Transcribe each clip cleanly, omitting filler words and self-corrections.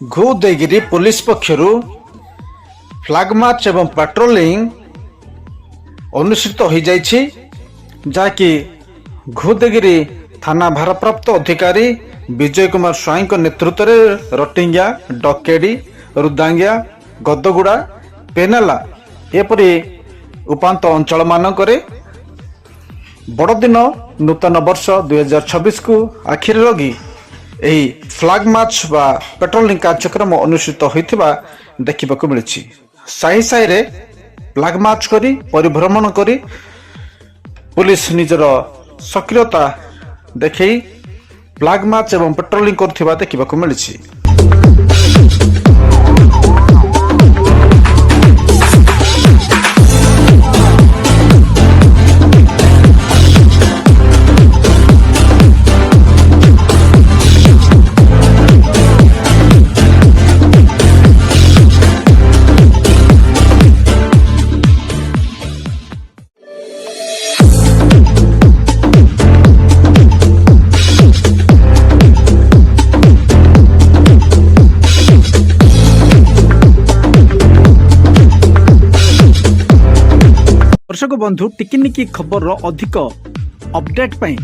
घोदेगिरी police पक्षरु flag march एवं patrolling अनुष्ठित हो जाइछि जाकि घोदेगिरी थाना भारप्राप्त अधिकारी विजय कुमार स्वाई नेतृत्व में रटिंगिया डकेडी रुदांगिया गदगुड़ा पेनाला एपरी उपांत अंचल मानकरे बड़दिन नूतन वर्ष 2026 को आखिर लगी यही फ्लैग मार्च व पेट्रोलिंग कार्यक्रम अनुष्ठित होता देखा मिली। साही साही रे फ्लैग मार्च करी परिभ्रमण करी पुलिस निजर सक्रियता देखई फ्लैग मार्च एवं पेट्रोलिंग करथिबा देखा मिली। दर्शक बंधु टिकिनिकी खबर अधिक अपडेट पाई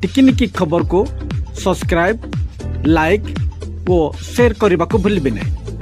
टिकिनिकी खबर को सब्सक्राइब लाइक और शेयर करने को भूलिए नहीं।